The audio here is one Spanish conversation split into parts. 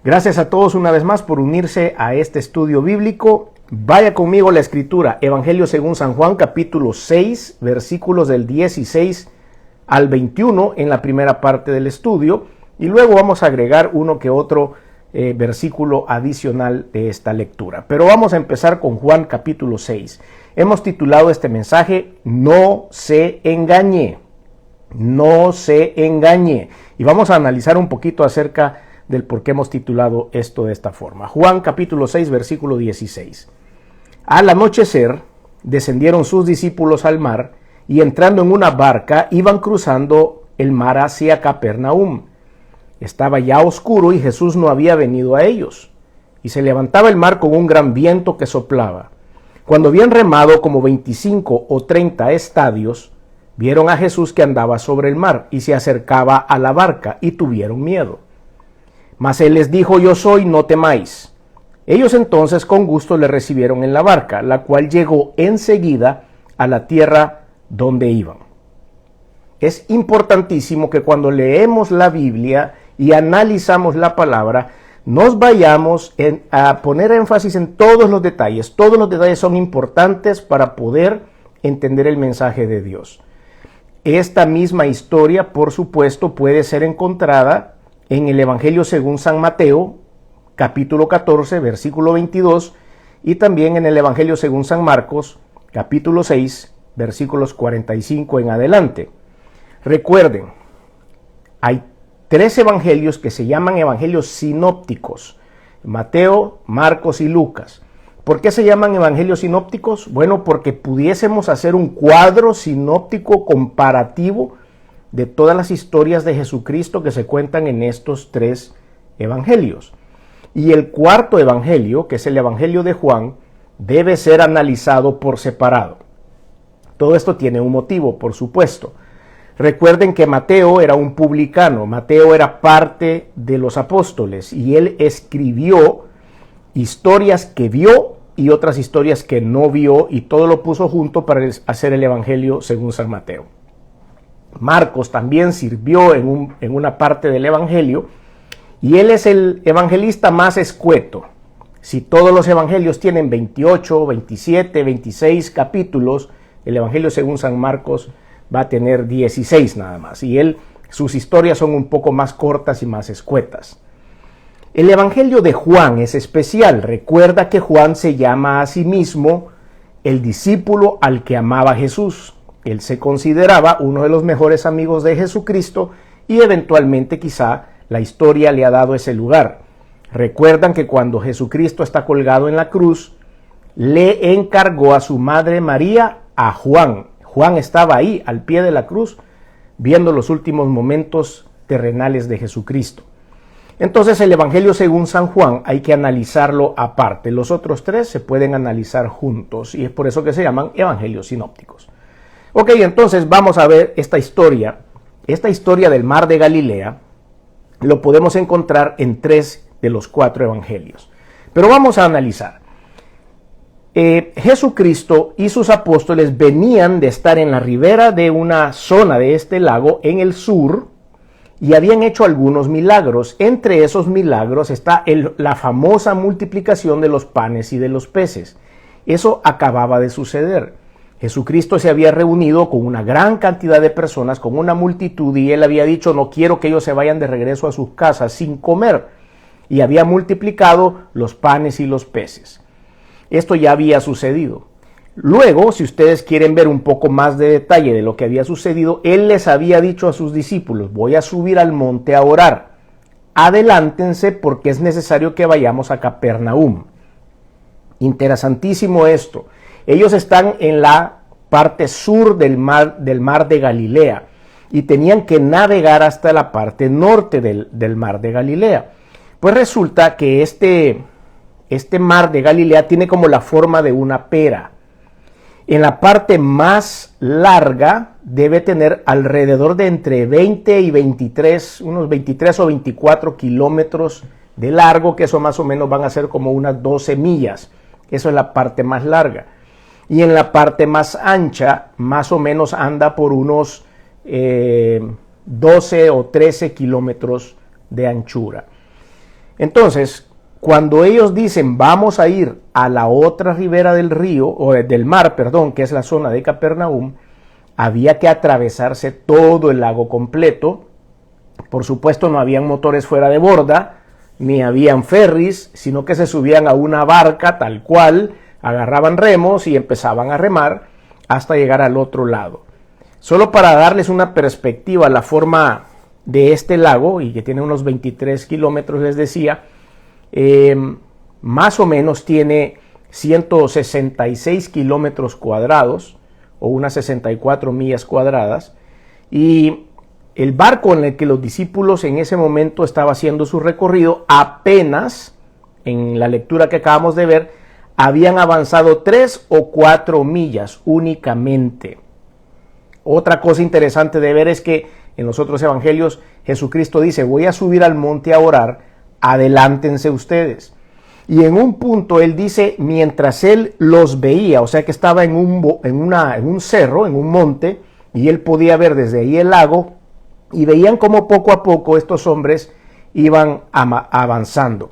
Gracias a todos una vez más por unirse a este estudio bíblico. Vaya conmigo a la escritura, Evangelio según San Juan, capítulo 6, versículos del 16 al 21 en la primera parte del estudio, y luego vamos a agregar uno que otro versículo adicional de esta lectura. Pero vamos a empezar con Juan capítulo 6. Hemos titulado este mensaje, No se engañe, no se engañe. Y vamos a analizar un poquito acerca del por qué hemos titulado esto de esta forma. Juan capítulo 6, versículo 16. Al anochecer descendieron sus discípulos al mar y entrando en una barca iban cruzando el mar hacia Capernaum. Estaba ya oscuro y Jesús no había venido a ellos. Y se levantaba el mar con un gran viento que soplaba. Cuando habían remado como 25 o 30 estadios, vieron a Jesús que andaba sobre el mar y se acercaba a la barca y tuvieron miedo. Mas él les dijo, yo soy, no temáis. Ellos entonces con gusto le recibieron en la barca, la cual llegó enseguida a la tierra donde iban. Es importantísimo que cuando leemos la Biblia y analizamos la palabra, nos vayamos a poner énfasis en todos los detalles. Todos los detalles son importantes para poder entender el mensaje de Dios. Esta misma historia, por supuesto, puede ser encontrada en el Evangelio según San Mateo, capítulo 14, versículo 22, y también en el Evangelio según San Marcos, capítulo 6, versículos 45 en adelante. Recuerden, hay 3 evangelios que se llaman evangelios sinópticos, Mateo, Marcos y Lucas. ¿Por qué se llaman evangelios sinópticos? Bueno, porque pudiésemos hacer un cuadro sinóptico comparativo de todas las historias de Jesucristo que se cuentan en estos 3 evangelios. Y el cuarto evangelio, que es el evangelio de Juan, debe ser analizado por separado. Todo esto tiene un motivo, por supuesto. Recuerden que Mateo era un publicano, Mateo era parte de los apóstoles y él escribió historias que vio y otras historias que no vio y todo lo puso junto para hacer el evangelio según San Mateo. Marcos también sirvió en una parte del evangelio y él es el evangelista más escueto. Si todos los evangelios tienen 28, 27, 26 capítulos, el evangelio según San Marcos va a tener 16 nada más y sus historias son un poco más cortas y más escuetas. El evangelio de Juan es especial. Recuerda que Juan se llama a sí mismo el discípulo al que amaba Jesús. Él se consideraba uno de los mejores amigos de Jesucristo y eventualmente quizá la historia le ha dado ese lugar. Recuerdan que cuando Jesucristo está colgado en la cruz, le encargó a su madre María a Juan. Juan estaba ahí al pie de la cruz viendo los últimos momentos terrenales de Jesucristo. Entonces el Evangelio según San Juan hay que analizarlo aparte. Los otros 3 se pueden analizar juntos y es por eso que se llaman evangelios sinópticos. Ok, entonces vamos a ver esta historia del mar de Galilea, lo podemos encontrar en 3 de los 4 evangelios. Pero vamos a analizar. Jesucristo y sus apóstoles venían de estar en la ribera de una zona de este lago en el sur y habían hecho algunos milagros. Entre esos milagros está la famosa multiplicación de los panes y de los peces. Eso acababa de suceder. Jesucristo se había reunido con una gran cantidad de personas, con una multitud, y él había dicho, no quiero que ellos se vayan de regreso a sus casas sin comer. Y había multiplicado los panes y los peces. Esto ya había sucedido. Luego, si ustedes quieren ver un poco más de detalle de lo que había sucedido, él les había dicho a sus discípulos, voy a subir al monte a orar. Adelántense porque es necesario que vayamos a Capernaum. Interesantísimo esto. Ellos están en la parte sur del mar de Galilea y tenían que navegar hasta la parte norte del mar de Galilea. Pues resulta que este mar de Galilea tiene como la forma de una pera. En la parte más larga debe tener alrededor de entre 20 y 23, unos 23 o 24 kilómetros de largo, que eso más o menos van a ser como unas 12 millas. Eso es la parte más larga. Y en la parte más ancha, más o menos anda por unos 12 o 13 kilómetros de anchura. Entonces, cuando ellos dicen vamos a ir a la otra ribera del río, o del mar, perdón, que es la zona de Capernaum, había que atravesarse todo el lago completo. Por supuesto, no habían motores fuera de borda, ni habían ferries, sino que se subían a una barca tal cual, agarraban remos y empezaban a remar hasta llegar al otro lado. Solo para darles una perspectiva, la forma de este lago, y que tiene unos 23 kilómetros, les decía, más o menos tiene 166 kilómetros cuadrados, o unas 64 millas cuadradas, y el barco en el que los discípulos en ese momento estaba haciendo su recorrido, apenas, en la lectura que acabamos de ver, habían avanzado 3 o 4 millas únicamente. Otra cosa interesante de ver es que en los otros evangelios Jesucristo dice, voy a subir al monte a orar, adelántense ustedes. Y en un punto él dice, mientras él los veía, o sea que estaba en un cerro, en un monte, y él podía ver desde ahí el lago, y veían cómo poco a poco estos hombres iban avanzando.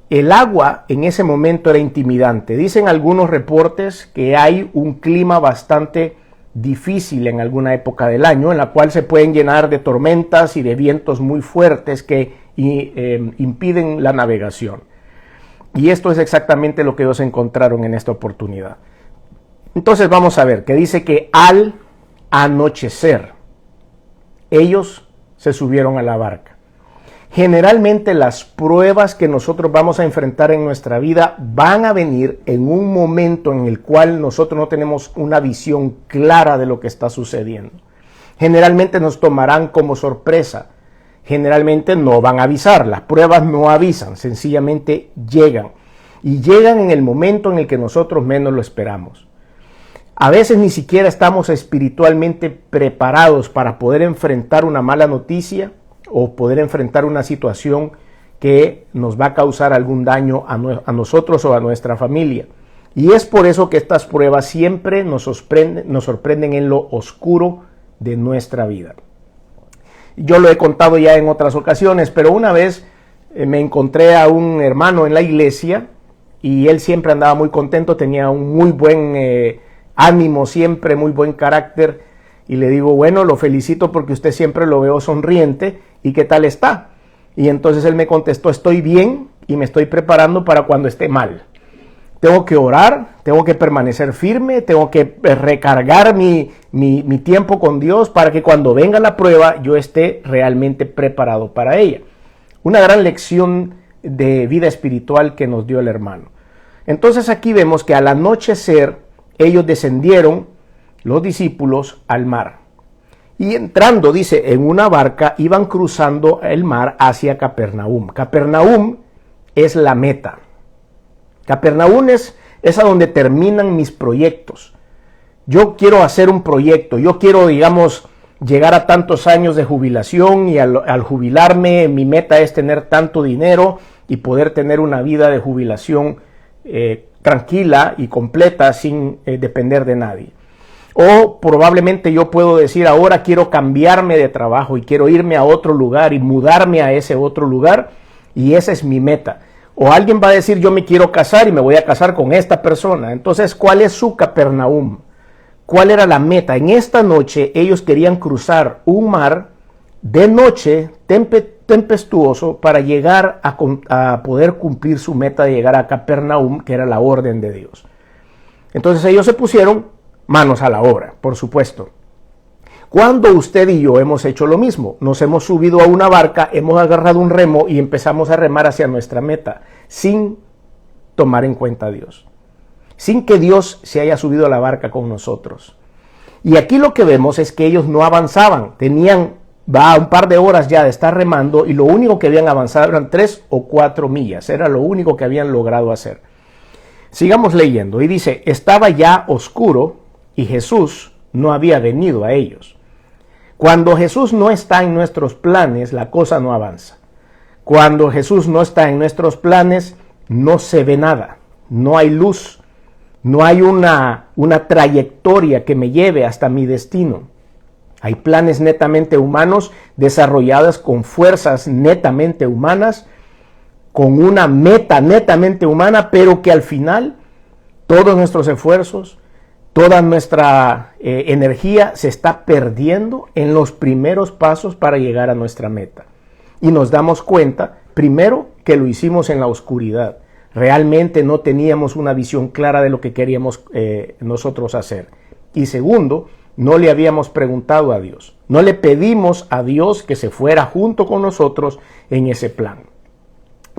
El agua en ese momento era intimidante. Dicen algunos reportes que hay un clima bastante difícil en alguna época del año, en la cual se pueden llenar de tormentas y de vientos muy fuertes que impiden la navegación. Y esto es exactamente lo que ellos encontraron en esta oportunidad. Entonces vamos a ver, que dice que al anochecer, ellos se subieron a la barca. Generalmente las pruebas que nosotros vamos a enfrentar en nuestra vida van a venir en un momento en el cual nosotros no tenemos una visión clara de lo que está sucediendo. Generalmente nos tomarán como sorpresa. Generalmente no van a avisar. Las pruebas no avisan, sencillamente llegan. Y llegan en el momento en el que nosotros menos lo esperamos. A veces ni siquiera estamos espiritualmente preparados para poder enfrentar una mala noticia o poder enfrentar una situación que nos va a causar algún daño a nosotros o a nuestra familia. Y es por eso que estas pruebas siempre nos sorprenden en lo oscuro de nuestra vida. Yo lo he contado ya en otras ocasiones, pero una vez me encontré a un hermano en la iglesia y él siempre andaba muy contento, tenía un muy buen ánimo, siempre muy buen carácter, y le digo, bueno, lo felicito porque usted siempre lo veo sonriente, ¿y qué tal está? Y entonces él me contestó, estoy bien y me estoy preparando para cuando esté mal. Tengo que orar, tengo que permanecer firme, tengo que recargar mi tiempo con Dios para que cuando venga la prueba yo esté realmente preparado para ella. Una gran lección de vida espiritual que nos dio el hermano. Entonces aquí vemos que al anochecer ellos descendieron, los discípulos, al mar. Y entrando, dice, en una barca, iban cruzando el mar hacia Capernaum. Capernaum es la meta. Capernaum es a donde terminan mis proyectos. Yo quiero hacer un proyecto, yo quiero, digamos, llegar a tantos años de jubilación y al jubilarme, mi meta es tener tanto dinero y poder tener una vida de jubilación tranquila y completa sin depender de nadie. O probablemente yo puedo decir, ahora quiero cambiarme de trabajo y quiero irme a otro lugar y mudarme a ese otro lugar y esa es mi meta. O alguien va a decir, yo me quiero casar y me voy a casar con esta persona. Entonces, ¿cuál es su Capernaum? ¿Cuál era la meta? En esta noche ellos querían cruzar un mar de noche tempestuoso para llegar a poder cumplir su meta de llegar a Capernaum, que era la orden de Dios. Entonces ellos se pusieron manos a la obra, por supuesto. Cuando usted y yo hemos hecho lo mismo, nos hemos subido a una barca, hemos agarrado un remo y empezamos a remar hacia nuestra meta, sin tomar en cuenta a Dios, sin que Dios se haya subido a la barca con nosotros. Y aquí lo que vemos es que ellos no avanzaban, tenían un par de horas ya de estar remando y lo único que habían avanzado eran 3 o 4 millas, era lo único que habían logrado hacer. Sigamos leyendo y dice, estaba ya oscuro y Jesús no había venido a ellos. Cuando Jesús no está en nuestros planes, la cosa no avanza. Cuando Jesús no está en nuestros planes, no se ve nada, no hay luz, no hay una trayectoria que me lleve hasta mi destino. Hay planes netamente humanos desarrollados con fuerzas netamente humanas con una meta netamente humana, pero que al final todos nuestros esfuerzos, toda nuestra energía se está perdiendo en los primeros pasos para llegar a nuestra meta. Y nos damos cuenta, primero, que lo hicimos en la oscuridad. Realmente no teníamos una visión clara de lo que queríamos nosotros hacer. Y segundo, no le habíamos preguntado a Dios. No le pedimos a Dios que se fuera junto con nosotros en ese plan.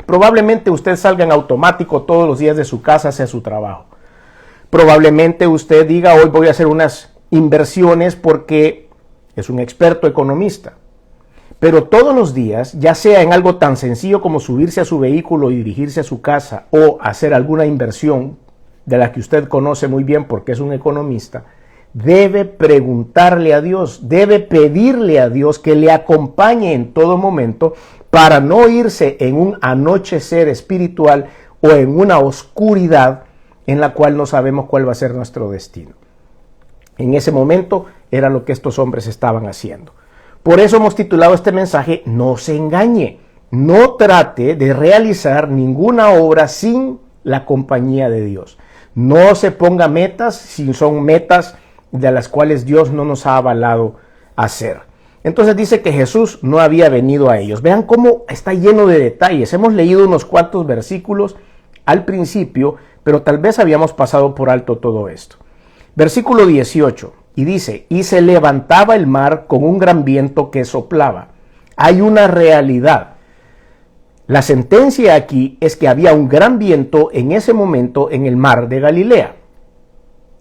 Probablemente usted salga en automático todos los días de su casa hacia su trabajo. Probablemente usted diga, hoy voy a hacer unas inversiones porque es un experto economista. Pero todos los días, ya sea en algo tan sencillo como subirse a su vehículo y dirigirse a su casa o hacer alguna inversión de la que usted conoce muy bien porque es un economista, debe preguntarle a Dios, debe pedirle a Dios que le acompañe en todo momento para no irse en un anochecer espiritual o en una oscuridad en la cual no sabemos cuál va a ser nuestro destino. En ese momento era lo que estos hombres estaban haciendo. Por eso hemos titulado este mensaje, No se engañe, no trate de realizar ninguna obra sin la compañía de Dios. No se ponga metas si son metas de las cuales Dios no nos ha avalado hacer. Entonces dice que Jesús no había venido a ellos. Vean cómo está lleno de detalles. Hemos leído unos cuantos versículos al principio, pero tal vez habíamos pasado por alto todo esto. Versículo 18, y dice, y se levantaba el mar con un gran viento que soplaba. Hay una realidad. La sentencia aquí es que había un gran viento en ese momento en el mar de Galilea.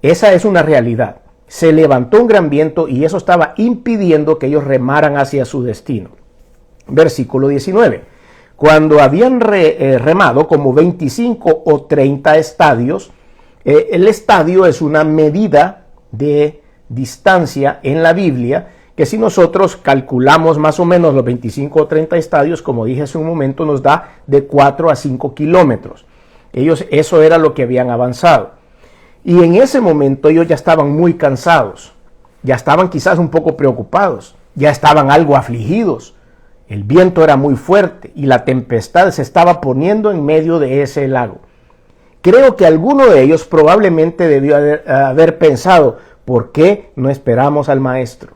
Esa es una realidad. Se levantó un gran viento y eso estaba impidiendo que ellos remaran hacia su destino. Versículo 19. Cuando habían remado como 25 o 30 estadios, el estadio es una medida de distancia en la Biblia, que si nosotros calculamos más o menos los 25 o 30 estadios, como dije hace un momento, nos da de 4 a 5 kilómetros. Eso era lo que habían avanzado. Y en ese momento ellos ya estaban muy cansados, ya estaban quizás un poco preocupados, ya estaban algo afligidos. El viento era muy fuerte y la tempestad se estaba poniendo en medio de ese lago. Creo que alguno de ellos probablemente debió haber pensado, ¿por qué no esperamos al maestro?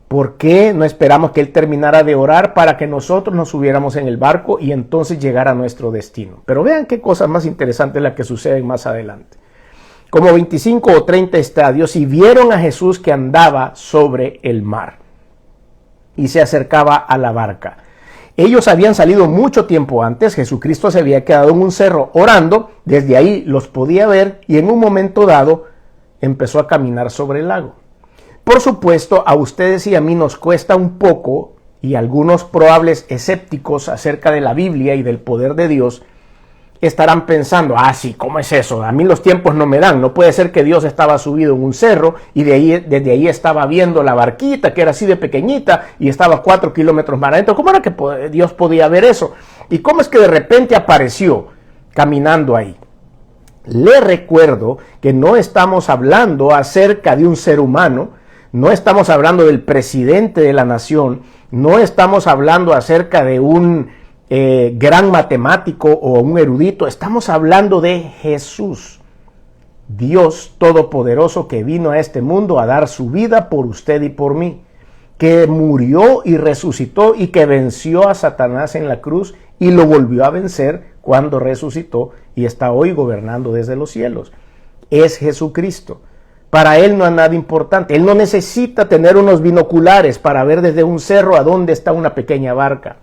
¿Por qué no esperamos que él terminara de orar para que nosotros nos subiéramos en el barco y entonces llegar a nuestro destino? Pero vean qué cosas más interesantes las que suceden más adelante. Como 25 o 30 estadios y vieron a Jesús que andaba sobre el mar y se acercaba a la barca. Ellos habían salido mucho tiempo antes, Jesucristo se había quedado en un cerro orando, desde ahí los podía ver y en un momento dado empezó a caminar sobre el lago. Por supuesto, a ustedes y a mí nos cuesta un poco, y algunos probables escépticos acerca de la Biblia y del poder de Dios, estarán pensando, sí, ¿cómo es eso? A mí los tiempos no me dan, no puede ser que Dios estaba subido en un cerro y desde ahí estaba viendo la barquita que era así de pequeñita y estaba 4 kilómetros más adentro. ¿Cómo era que Dios podía ver eso? ¿Y cómo es que de repente apareció caminando ahí? Le recuerdo que no estamos hablando acerca de un ser humano, no estamos hablando del presidente de la nación, no estamos hablando acerca de un gran matemático o un erudito, estamos hablando de Jesús, Dios Todopoderoso que vino a este mundo a dar su vida por usted y por mí, que murió y resucitó y que venció a Satanás en la cruz y lo volvió a vencer cuando resucitó y está hoy gobernando desde los cielos. Es Jesucristo. Para él no hay nada importante. Él no necesita tener unos binoculares para ver desde un cerro a dónde está una pequeña barca.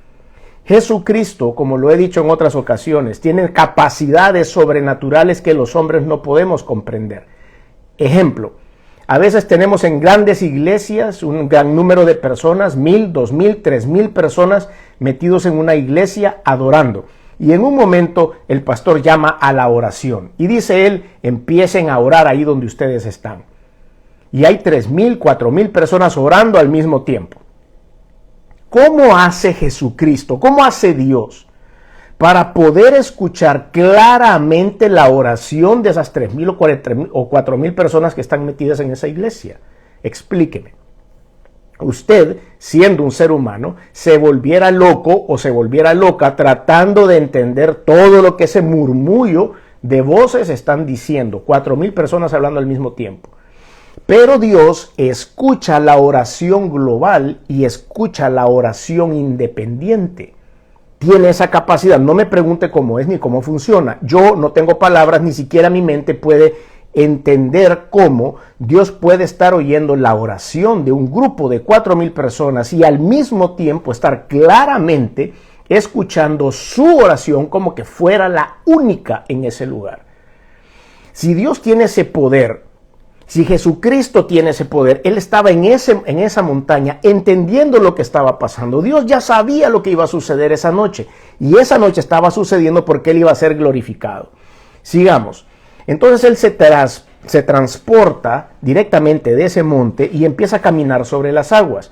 Jesucristo, como lo he dicho en otras ocasiones, tiene capacidades sobrenaturales que los hombres no podemos comprender. Ejemplo, a veces tenemos en grandes iglesias un gran número de personas, 1,000, 2,000, 3,000 personas metidos en una iglesia adorando. Y en un momento el pastor llama a la oración y dice él, empiecen a orar ahí donde ustedes están. Y hay 3,000, 4,000 personas orando al mismo tiempo. ¿Cómo hace Jesucristo? ¿Cómo hace Dios para poder escuchar claramente la oración de esas 3,000 o 4,000 personas que están metidas en esa iglesia? Explíqueme. usted, siendo un ser humano, se volviera loco o se volviera loca tratando de entender todo lo que ese murmullo de voces están diciendo. 4,000 personas hablando al mismo tiempo. Pero Dios escucha la oración global y escucha la oración independiente. Tiene esa capacidad. No me pregunte cómo es ni cómo funciona. Yo no tengo palabras, ni siquiera mi mente puede entender cómo Dios puede estar oyendo la oración de un grupo de 4,000 personas y al mismo tiempo estar claramente escuchando su oración como que fuera la única en ese lugar. Si Dios tiene ese poder, si Jesucristo tiene ese poder, Él estaba en esa montaña entendiendo lo que estaba pasando. Dios ya sabía lo que iba a suceder esa noche y esa noche estaba sucediendo porque Él iba a ser glorificado. Sigamos. Entonces Él se transporta directamente de ese monte y empieza a caminar sobre las aguas.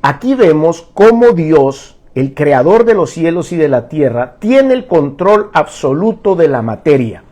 Aquí vemos cómo Dios, el creador de los cielos y de la tierra, tiene el control absoluto de la materia.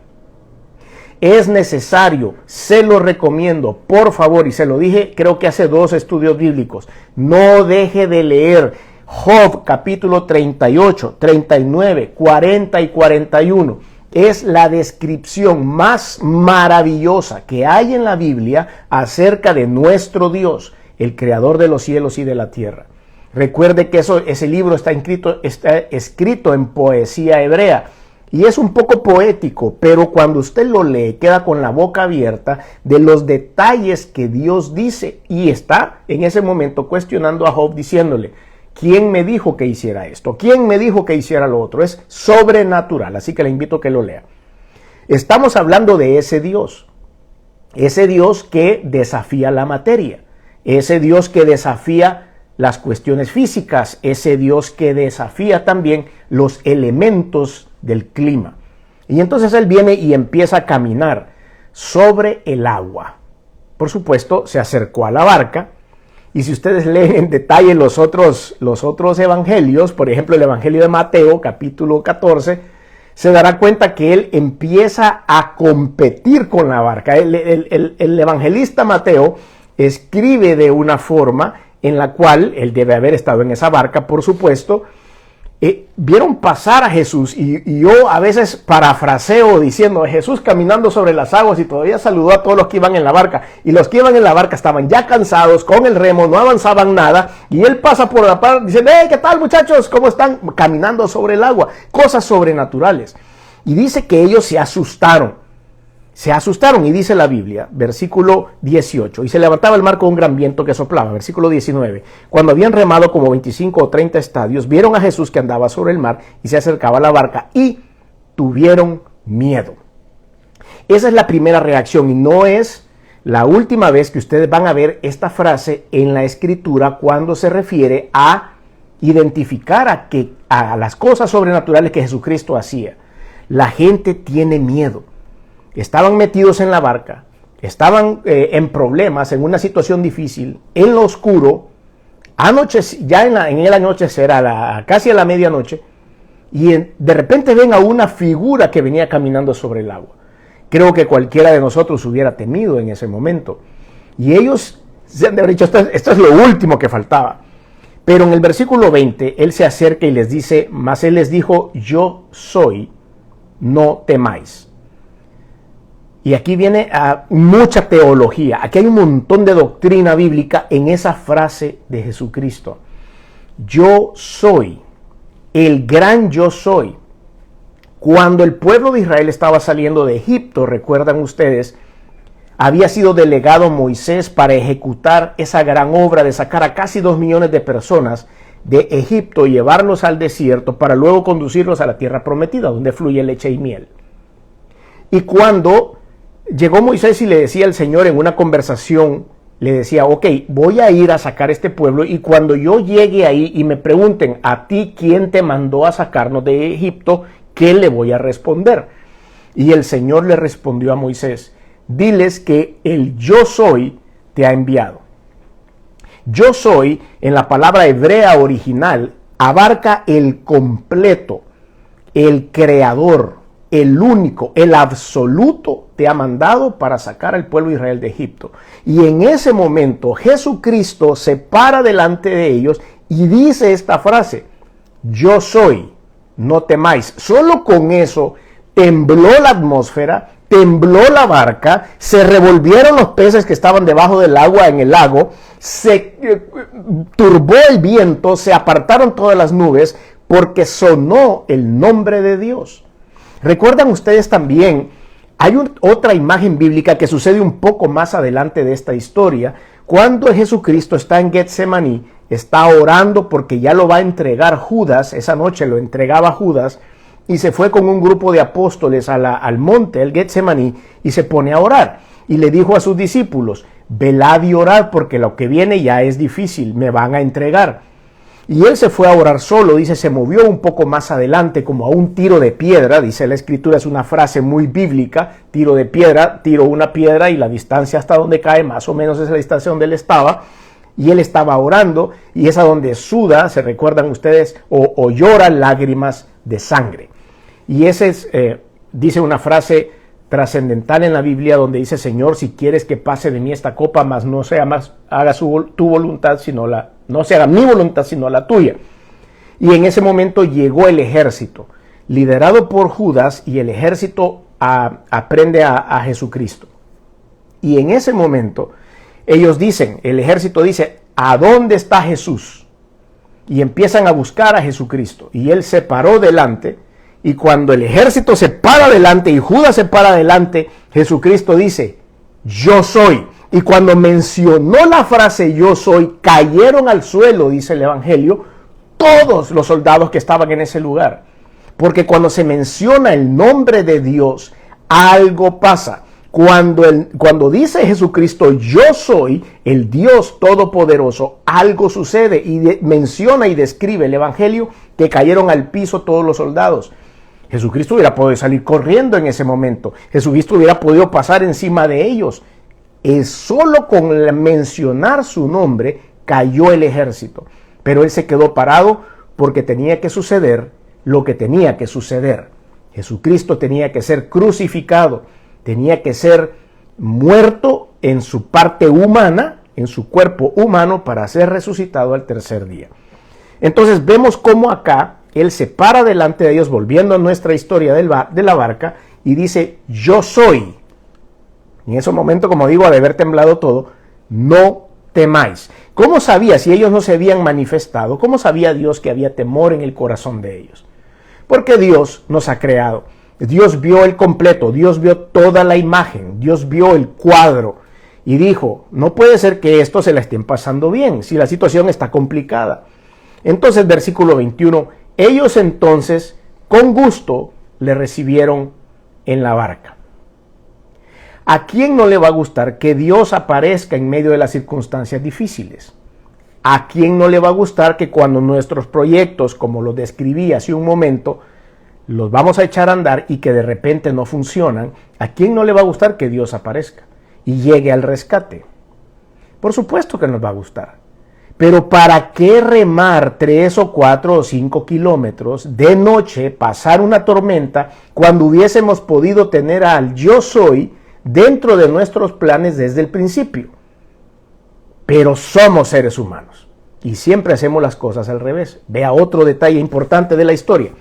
Es necesario, se lo recomiendo, por favor, y se lo dije creo que hace 2 estudios bíblicos, no deje de leer Job capítulo 38, 39, 40 y 41. Es la descripción más maravillosa que hay en la Biblia acerca de nuestro Dios, el creador de los cielos y de la tierra. Recuerde que ese libro está escrito en poesía hebrea y es un poco poético, pero cuando usted lo lee queda con la boca abierta de los detalles que Dios dice y está en ese momento cuestionando a Job diciéndole: ¿quién me dijo que hiciera esto? ¿Quién me dijo que hiciera lo otro? Es sobrenatural, así que le invito a que lo lea. Estamos hablando de ese Dios que desafía la materia, ese Dios que desafía las cuestiones físicas, ese Dios que desafía también los elementos del clima. Y entonces Él viene y empieza a caminar sobre el agua. Por supuesto, se acercó a la barca. Y si ustedes leen en detalle los otros evangelios, por ejemplo el evangelio de Mateo, capítulo 14, se dará cuenta que él empieza a competir con la barca. El evangelista Mateo escribe de una forma en la cual él debe haber estado en esa barca, por supuesto. Vieron pasar a Jesús y yo a veces parafraseo diciendo Jesús caminando sobre las aguas y todavía saludó a todos los que iban en la barca y los que iban en la barca estaban ya cansados con el remo, no avanzaban nada y él pasa por la parte diciendo hey, ¿qué tal muchachos? ¿Cómo están? Caminando sobre el agua, cosas sobrenaturales. Y dice que ellos se asustaron y dice la Biblia, versículo 18, y se levantaba el mar con un gran viento que soplaba, versículo 19, cuando habían remado como 25 o 30 estadios, vieron a Jesús que andaba sobre el mar y se acercaba a la barca y tuvieron miedo. Esa es la primera reacción y no es la última vez que ustedes van a ver esta frase en la Escritura cuando se refiere a identificar a las cosas sobrenaturales que Jesucristo hacía. La gente tiene miedo. Estaban metidos en la barca, estaban en problemas, en una situación difícil, en lo oscuro, ya en el anochecer, casi a la medianoche, y de repente ven a una figura que venía caminando sobre el agua. Creo que cualquiera de nosotros hubiera temido en ese momento. Y ellos se han de haber dicho, esto es lo último que faltaba. Pero en el versículo 20, él se acerca y les dice, mas él les dijo, yo soy, no temáis. Y aquí viene mucha teología. Aquí hay un montón de doctrina bíblica en esa frase de Jesucristo. Yo soy, el gran yo soy. Cuando el pueblo de Israel estaba saliendo de Egipto, recuerdan ustedes, había sido delegado Moisés para ejecutar esa gran obra de sacar a casi 2 millones de personas de Egipto y llevarlos al desierto para luego conducirlos a la tierra prometida, donde fluye leche y miel. Y cuando llegó Moisés y le decía al Señor en una conversación, le decía, ok, voy a ir a sacar este pueblo y cuando yo llegue ahí y me pregunten a ti quién te mandó a sacarnos de Egipto, ¿qué le voy a responder? Y el Señor le respondió a Moisés, diles que el yo soy te ha enviado. Yo soy, en la palabra hebrea original, abarca el completo, el creador, el único, el absoluto te ha mandado para sacar al pueblo de Israel de Egipto. Y en ese momento Jesucristo se para delante de ellos y dice esta frase: yo soy, no temáis. Solo con eso tembló la atmósfera, tembló la barca, se revolvieron los peces que estaban debajo del agua en el lago, se turbó el viento, se apartaron todas las nubes, porque sonó el nombre de Dios. ¿Recuerdan ustedes también? Hay otra imagen bíblica que sucede un poco más adelante de esta historia, cuando Jesucristo está en Getsemaní, está orando porque ya lo va a entregar Judas. Esa noche lo entregaba Judas, y se fue con un grupo de apóstoles al monte, el Getsemaní, y se pone a orar. Y le dijo a sus discípulos: velad y orad, porque lo que viene ya es difícil, me van a entregar. Y él se fue a orar solo, dice, se movió un poco más adelante, como a un tiro de piedra, dice la escritura, es una frase muy bíblica: tiro de piedra, tiro una piedra y la distancia hasta donde cae, más o menos es la distancia donde él estaba. Y él estaba orando, y es a donde suda, se recuerdan ustedes, o llora lágrimas de sangre. Y ese es, dice una frase trascendental en la Biblia donde dice: Señor, si quieres que pase de mí esta copa, mas no sea más, haga tu voluntad, no se haga mi voluntad, sino la tuya. Y en ese momento llegó el ejército, liderado por Judas, y el ejército aprende a Jesucristo. Y en ese momento ellos dicen, el ejército dice: ¿a dónde está Jesús? Y empiezan a buscar a Jesucristo. Y él se paró delante. Y cuando el ejército se para adelante y Judas se para adelante, Jesucristo dice: yo soy. Y cuando mencionó la frase yo soy, cayeron al suelo, dice el Evangelio, todos los soldados que estaban en ese lugar. Porque cuando se menciona el nombre de Dios, algo pasa. Cuando dice Jesucristo yo soy, el Dios Todopoderoso, algo sucede. Y menciona y describe el Evangelio que cayeron al piso todos los soldados. Jesucristo hubiera podido salir corriendo en ese momento. Jesucristo hubiera podido pasar encima de ellos. Es solo con mencionar su nombre cayó el ejército. Pero él se quedó parado porque tenía que suceder lo que tenía que suceder. Jesucristo tenía que ser crucificado, tenía que ser muerto en su parte humana, en su cuerpo humano, para ser resucitado al tercer día. Entonces vemos cómo acá él se para delante de ellos, volviendo a nuestra historia de la barca, y dice: yo soy. En ese momento, como digo, al haber temblado todo, no temáis. ¿Cómo sabía, si ellos no se habían manifestado, cómo sabía Dios que había temor en el corazón de ellos? Porque Dios nos ha creado. Dios vio el completo, Dios vio toda la imagen, Dios vio el cuadro y dijo: no puede ser que esto se la estén pasando bien, si la situación está complicada. Entonces, versículo 21, ellos entonces con gusto le recibieron en la barca. ¿A quién no le va a gustar que Dios aparezca en medio de las circunstancias difíciles? ¿A quién no le va a gustar que cuando nuestros proyectos, como los describí hace un momento, los vamos a echar a andar y que de repente no funcionan? ¿A quién no le va a gustar que Dios aparezca y llegue al rescate? Por supuesto que nos va a gustar. Pero ¿para qué remar 3 o 4 o 5 kilómetros de noche, pasar una tormenta, cuando hubiésemos podido tener al yo soy dentro de nuestros planes desde el principio? Pero somos seres humanos y siempre hacemos las cosas al revés. Vea otro detalle importante de la historia.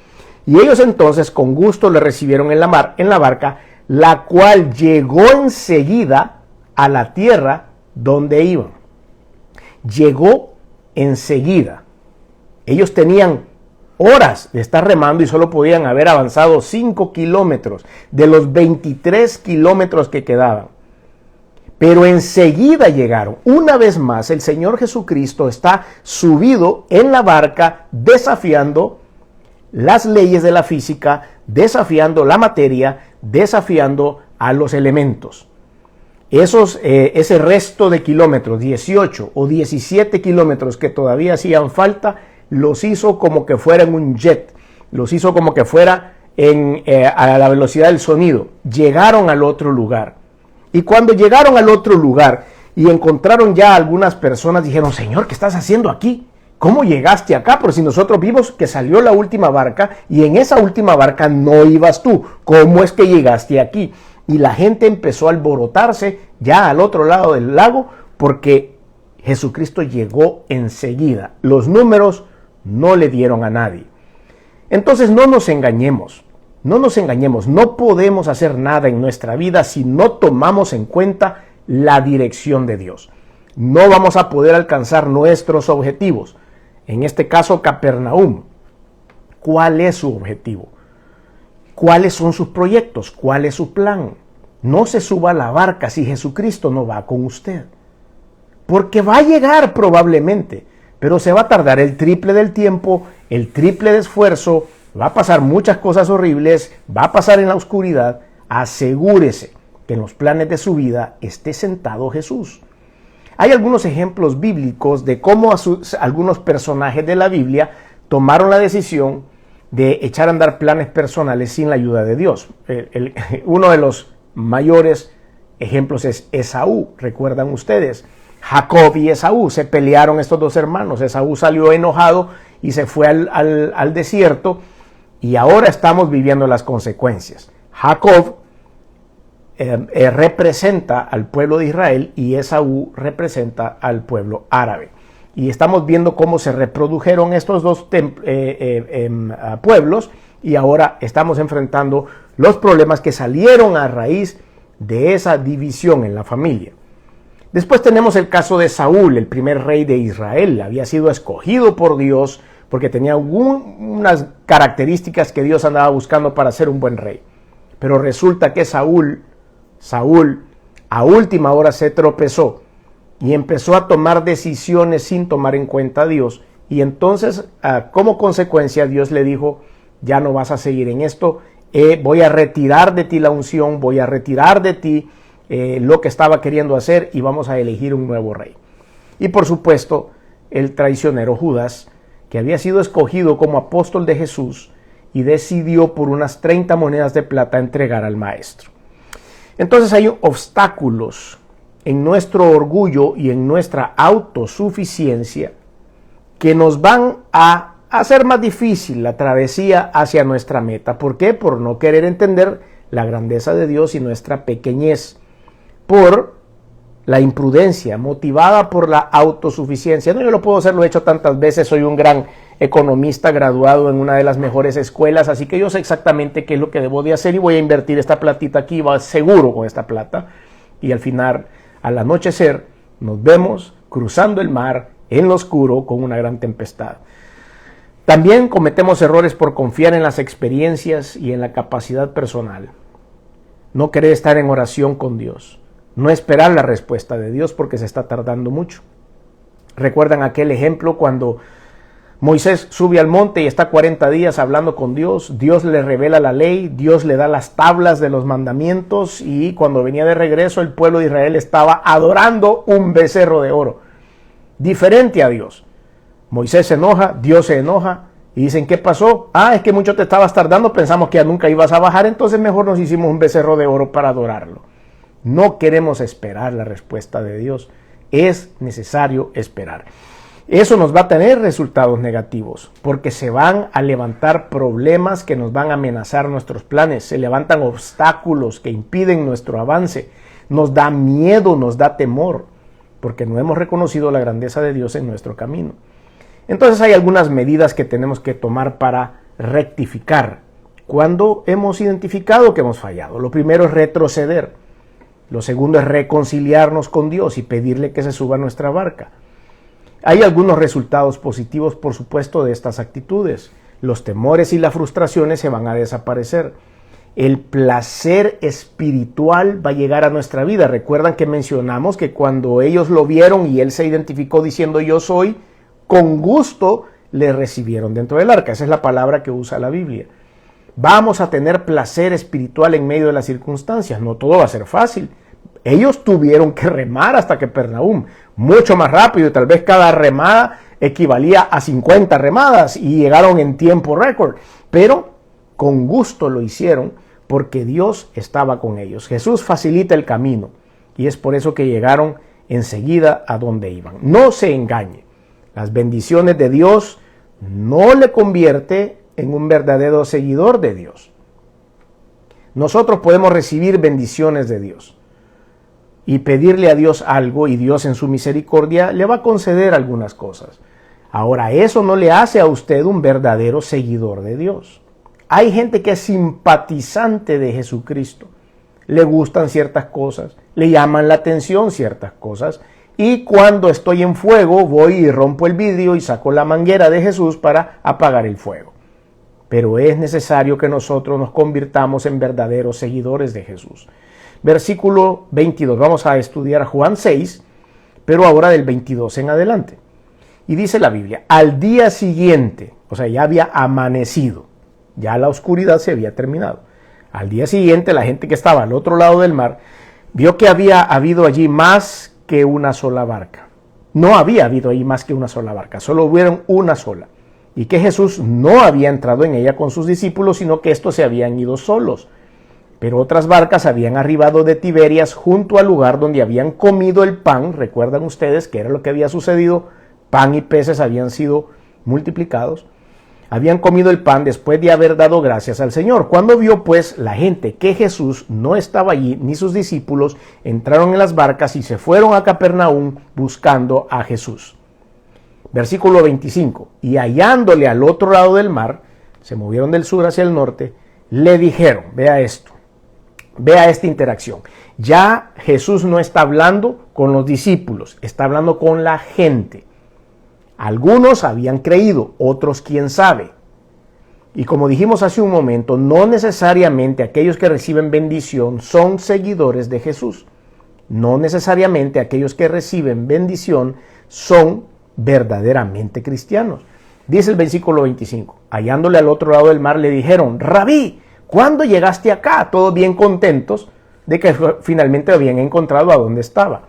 Y ellos entonces con gusto le recibieron en la barca, la cual llegó enseguida a la tierra donde iban. Llegó enseguida. Ellos tenían horas de estar remando y solo podían haber avanzado 5 kilómetros de los 23 kilómetros que quedaban. Pero enseguida llegaron. Una vez más, el Señor Jesucristo está subido en la barca, desafiando las leyes de la física, desafiando la materia, desafiando a los elementos. Ese resto de kilómetros, 18 o 17 kilómetros que todavía hacían falta, los hizo como que fuera en un jet, los hizo como que fuera a la velocidad del sonido. Llegaron al otro lugar. Y cuando llegaron al otro lugar y encontraron ya algunas personas, dijeron: Señor, ¿qué estás haciendo aquí? ¿Cómo llegaste acá? Por si nosotros vimos que salió la última barca y en esa última barca no ibas tú. ¿Cómo es que llegaste aquí? Y la gente empezó a alborotarse ya al otro lado del lago porque Jesucristo llegó enseguida. Los números no le dieron a nadie. Entonces no nos engañemos, no podemos hacer nada en nuestra vida si no tomamos en cuenta la dirección de Dios. No vamos a poder alcanzar nuestros objetivos. En este caso, Capernaum. ¿Cuál es su objetivo? ¿Cuáles son sus proyectos? ¿Cuál es su plan? No se suba a la barca si Jesucristo no va con usted. Porque va a llegar probablemente, pero se va a tardar el triple del tiempo, el triple de esfuerzo, va a pasar muchas cosas horribles, va a pasar en la oscuridad. Asegúrese que en los planes de su vida esté sentado Jesús. Hay algunos ejemplos bíblicos de cómo algunos personajes de la Biblia tomaron la decisión de echar a andar planes personales sin la ayuda de Dios. Uno de los mayores ejemplos es Esaú. ¿Recuerdan ustedes? Jacob y Esaú se pelearon estos dos hermanos. Esaú salió enojado y se fue al desierto y ahora estamos viviendo las consecuencias. Jacob representa al pueblo de Israel y Esaú representa al pueblo árabe. Y estamos viendo cómo se reprodujeron estos dos pueblos y ahora estamos enfrentando los problemas que salieron a raíz de esa división en la familia. Después tenemos el caso de Saúl, el primer rey de Israel. Había sido escogido por Dios porque tenía unas características que Dios andaba buscando para ser un buen rey. Pero resulta que Saúl a última hora se tropezó y empezó a tomar decisiones sin tomar en cuenta a Dios. Y entonces, como consecuencia, Dios le dijo, ya no vas a seguir en esto, voy a retirar de ti la unción, voy a retirar de ti lo que estaba queriendo hacer y vamos a elegir un nuevo rey. Y por supuesto, el traicionero Judas, que había sido escogido como apóstol de Jesús y decidió por unas 30 monedas de plata entregar al maestro. Entonces hay obstáculos en nuestro orgullo y en nuestra autosuficiencia que nos van a hacer más difícil la travesía hacia nuestra meta. ¿Por qué? Por no querer entender la grandeza de Dios y nuestra pequeñez. Por la imprudencia, motivada por la autosuficiencia. No, yo lo puedo hacer, lo he hecho tantas veces, soy un gran economista graduado en una de las mejores escuelas, así que yo sé exactamente qué es lo que debo de hacer y voy a invertir esta platita aquí, va seguro con esta plata. Y al final, al anochecer, nos vemos cruzando el mar en lo oscuro con una gran tempestad. También cometemos errores por confiar en las experiencias y en la capacidad personal. No querer estar en oración con Dios. No esperar la respuesta de Dios porque se está tardando mucho. ¿Recuerdan aquel ejemplo cuando Moisés sube al monte y está 40 días hablando con Dios? Dios le revela la ley, Dios le da las tablas de los mandamientos y cuando venía de regreso el pueblo de Israel estaba adorando un becerro de oro. Diferente a Dios. Moisés se enoja, Dios se enoja y dicen, ¿qué pasó? Es que mucho te estabas tardando, pensamos que ya nunca ibas a bajar, entonces mejor nos hicimos un becerro de oro para adorarlo. No queremos esperar la respuesta de Dios, es necesario esperar. Eso nos va a tener resultados negativos, porque se van a levantar problemas que nos van a amenazar nuestros planes, se levantan obstáculos que impiden nuestro avance, nos da miedo, nos da temor, porque no hemos reconocido la grandeza de Dios en nuestro camino. Entonces hay algunas medidas que tenemos que tomar para rectificar cuando hemos identificado que hemos fallado. Lo primero es retroceder. Lo segundo es reconciliarnos con Dios y pedirle que se suba a nuestra barca. Hay algunos resultados positivos, por supuesto, de estas actitudes. Los temores y las frustraciones se van a desaparecer. El placer espiritual va a llegar a nuestra vida. Recuerdan que mencionamos que cuando ellos lo vieron y él se identificó diciendo yo soy, con gusto le recibieron dentro del arca. Esa es la palabra que usa la Biblia. Vamos a tener placer espiritual en medio de las circunstancias. No todo va a ser fácil. Ellos tuvieron que remar hasta Capernaum, mucho más rápido. Tal vez cada remada equivalía a 50 remadas y llegaron en tiempo récord. Pero con gusto lo hicieron porque Dios estaba con ellos. Jesús facilita el camino y es por eso que llegaron enseguida a donde iban. No se engañe. Las bendiciones de Dios no le convierte en un verdadero seguidor de Dios. Nosotros podemos recibir bendiciones de Dios y pedirle a Dios algo, y Dios en su misericordia le va a conceder algunas cosas. Ahora, eso no le hace a usted un verdadero seguidor de Dios. Hay gente que es simpatizante de Jesucristo. Le gustan ciertas cosas, le llaman la atención ciertas cosas, y cuando estoy en fuego voy y rompo el vidrio y saco la manguera de Jesús para apagar el fuego. Pero es necesario que nosotros nos convirtamos en verdaderos seguidores de Jesús. Versículo 22, vamos a estudiar Juan 6, pero ahora del 22 en adelante. Y dice la Biblia, al día siguiente, o sea, ya había amanecido, ya la oscuridad se había terminado. Al día siguiente, la gente que estaba al otro lado del mar vio que había habido allí más que una sola barca. No había habido ahí más que una sola barca, solo hubieron una sola. Y que Jesús no había entrado en ella con sus discípulos, sino que estos se habían ido solos. Pero otras barcas habían arribado de Tiberias junto al lugar donde habían comido el pan. Recuerdan ustedes que era lo que había sucedido. Pan y peces habían sido multiplicados. Habían comido el pan después de haber dado gracias al Señor. Cuando vio pues la gente que Jesús no estaba allí, ni sus discípulos, entraron en las barcas y se fueron a Capernaum buscando a Jesús. Versículo 25. Y hallándole al otro lado del mar, se movieron del sur hacia el norte, le dijeron, vea esto, vea esta interacción. Ya Jesús no está hablando con los discípulos, está hablando con la gente. Algunos habían creído, otros quién sabe. Y como dijimos hace un momento, no necesariamente aquellos que reciben bendición son seguidores de Jesús. No necesariamente aquellos que reciben bendición son verdaderamente cristianos. Dice el versículo 25, hallándole al otro lado del mar le dijeron, Rabí, ¿cuándo llegaste acá? Todos bien contentos de que finalmente habían encontrado a dónde estaba.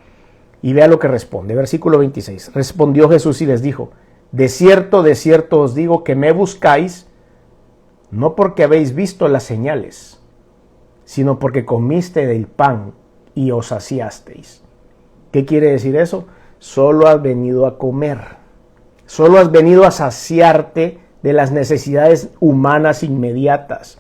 Y vea lo que responde, versículo 26. Respondió Jesús y les dijo, de cierto os digo que me buscáis, no porque habéis visto las señales, sino porque comiste del pan y os saciasteis. ¿Qué quiere decir eso? Solo has venido a comer, solo has venido a saciarte de las necesidades humanas inmediatas.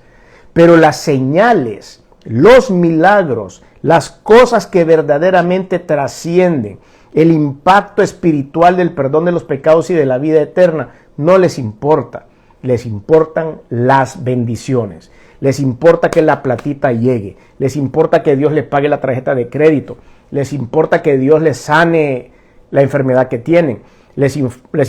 Pero las señales, los milagros, las cosas que verdaderamente trascienden, el impacto espiritual del perdón de los pecados y de la vida eterna, no les importa. Les importan las bendiciones. Les importa que la platita llegue. Les importa que Dios les pague la tarjeta de crédito. Les importa que Dios les sane la enfermedad que tienen. Les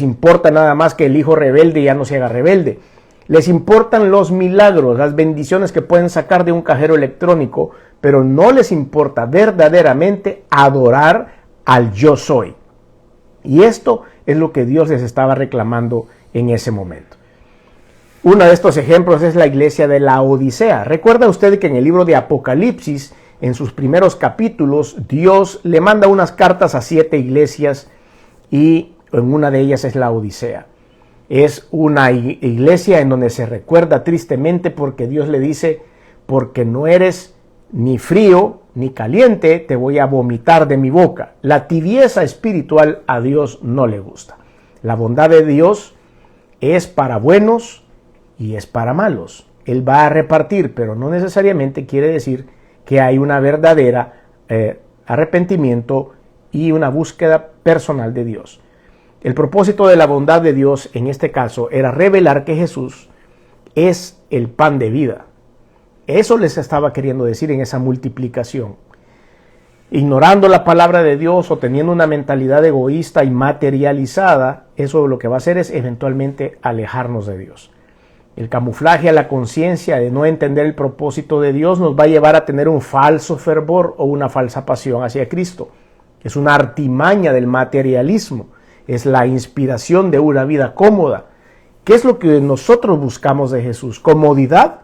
importa nada más que el hijo rebelde ya no se haga rebelde. Les importan los milagros, las bendiciones que pueden sacar de un cajero electrónico, pero no les importa verdaderamente adorar al yo soy. Y esto es lo que Dios les estaba reclamando en ese momento. Uno de estos ejemplos es la iglesia de la Odisea. Recuerda usted que en el libro de Apocalipsis, en sus primeros capítulos, Dios le manda unas cartas a 7 iglesias y en una de ellas es la Odisea. Es una iglesia en donde se recuerda tristemente porque Dios le dice, porque no eres ni frío ni caliente, te voy a vomitar de mi boca. La tibieza espiritual a Dios no le gusta. La bondad de Dios es para buenos y es para malos. Él va a repartir, pero no necesariamente quiere decir que hay una verdadera arrepentimiento y una búsqueda personal de Dios. El propósito de la bondad de Dios en este caso era revelar que Jesús es el pan de vida. Eso les estaba queriendo decir en esa multiplicación. Ignorando la palabra de Dios o teniendo una mentalidad egoísta y materializada, eso lo que va a hacer es eventualmente alejarnos de Dios. El camuflaje a la conciencia de no entender el propósito de Dios nos va a llevar a tener un falso fervor o una falsa pasión hacia Cristo. Es una artimaña del materialismo. Es la inspiración de una vida cómoda. ¿Qué es lo que nosotros buscamos de Jesús? ¿Comodidad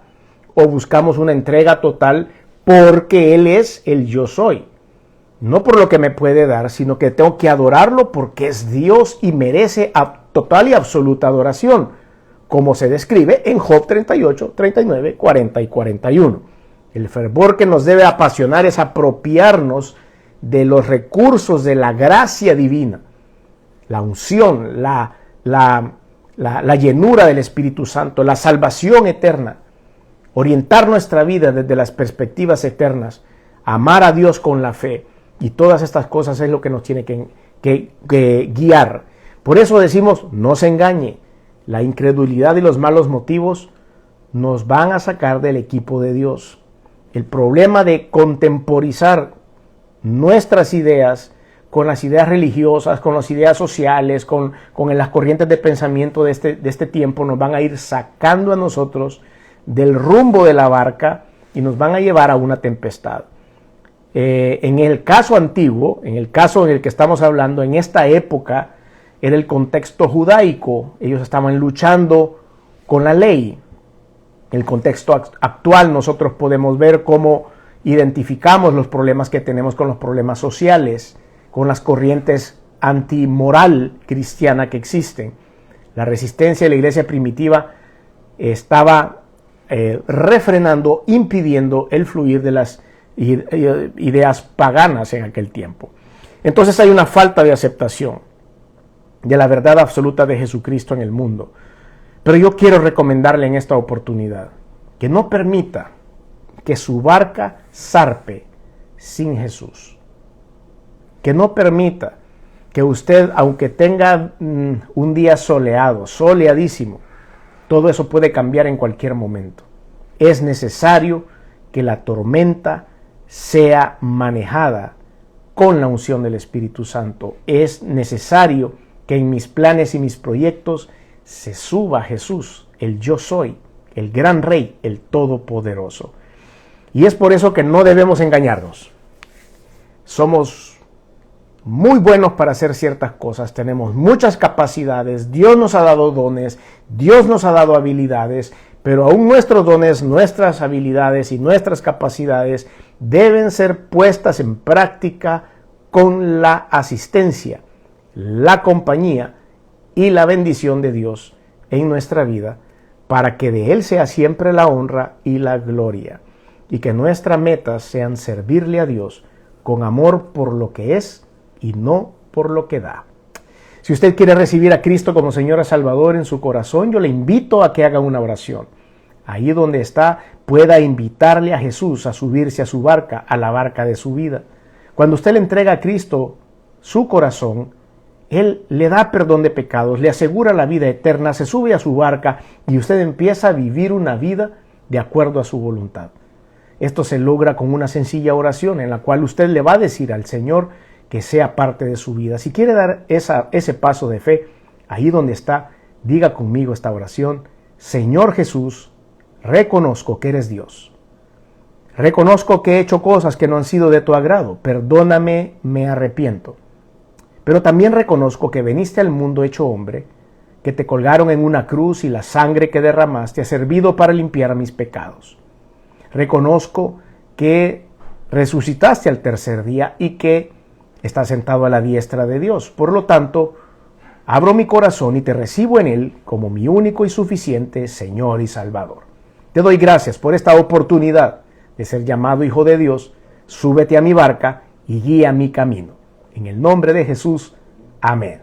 o buscamos una entrega total porque Él es el yo soy? No por lo que me puede dar, sino que tengo que adorarlo porque es Dios y merece total y absoluta adoración, como se describe en Job 38, 39, 40 y 41. El fervor que nos debe apasionar es apropiarnos de los recursos de la gracia divina. La unción, la llenura del Espíritu Santo, la salvación eterna, orientar nuestra vida desde las perspectivas eternas, amar a Dios con la fe, y todas estas cosas es lo que nos tiene que guiar. Por eso decimos, no se engañe, la incredulidad y los malos motivos nos van a sacar del equipo de Dios. El problema de contemporizar nuestras ideas con las ideas religiosas, con las ideas sociales, con las corrientes de pensamiento de este tiempo, nos van a ir sacando a nosotros del rumbo de la barca y nos van a llevar a una tempestad. En el caso antiguo, en el caso en el que estamos hablando, en esta época, era el contexto judaico. Ellos estaban luchando con la ley. En el contexto actual nosotros podemos ver cómo identificamos los problemas que tenemos con los problemas sociales, con las corrientes antimoral cristiana que existen. La resistencia de la iglesia primitiva estaba refrenando, impidiendo el fluir de las ideas paganas en aquel tiempo. Entonces hay una falta de aceptación de la verdad absoluta de Jesucristo en el mundo. Pero yo quiero recomendarle en esta oportunidad que no permita que su barca zarpe sin Jesús. Que no permita que usted, aunque tenga un día soleado, soleadísimo, todo eso puede cambiar en cualquier momento. Es necesario que la tormenta sea manejada con la unción del Espíritu Santo. Es necesario que en mis planes y mis proyectos se suba Jesús, el yo soy, el gran Rey, el Todopoderoso. Y es por eso que no debemos engañarnos. Somos muy buenos para hacer ciertas cosas, tenemos muchas capacidades, Dios nos ha dado dones, Dios nos ha dado habilidades, pero aún nuestros dones, nuestras habilidades y nuestras capacidades deben ser puestas en práctica con la asistencia, la compañía y la bendición de Dios en nuestra vida, para que de Él sea siempre la honra y la gloria, y que nuestras metas sean servirle a Dios con amor por lo que es y no por lo que da. Si usted quiere recibir a Cristo como Señor y Salvador en su corazón, yo le invito a que haga una oración. Ahí donde está, pueda invitarle a Jesús a subirse a su barca, a la barca de su vida. Cuando usted le entrega a Cristo su corazón, Él le da perdón de pecados, le asegura la vida eterna, se sube a su barca y usted empieza a vivir una vida de acuerdo a su voluntad. Esto se logra con una sencilla oración en la cual usted le va a decir al Señor que sea parte de su vida. Si quiere dar ese paso de fe, ahí donde está, diga conmigo esta oración: Señor Jesús, reconozco que eres Dios. Reconozco que he hecho cosas que no han sido de tu agrado. Perdóname, me arrepiento. Pero también reconozco que viniste al mundo hecho hombre, que te colgaron en una cruz y la sangre que derramaste ha servido para limpiar mis pecados. Reconozco que resucitaste al tercer día y que estás sentado a la diestra de Dios. Por lo tanto, abro mi corazón y te recibo en él como mi único y suficiente Señor y Salvador. Te doy gracias por esta oportunidad de ser llamado hijo de Dios. Súbete a mi barca y guía mi camino. En el nombre de Jesús, amén.